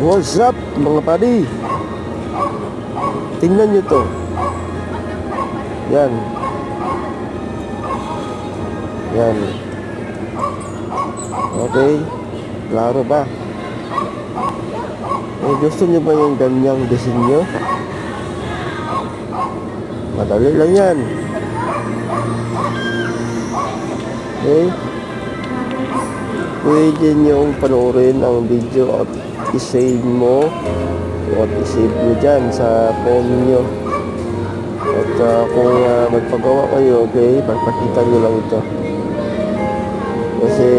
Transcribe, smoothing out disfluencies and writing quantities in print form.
What's up mga padi? Tingnan nyo to. Yan. Yan. Okay. Klaro ba? Gusto nyo ba yung ganyang disenyo? Madali lang yan. Okay. Pwede nyo panoorin ang video at i-save mo o i-save nyo dyan sa phone nyo. At kung magpagawa kayo, okay, pagpakita nyo lang ito. Kasi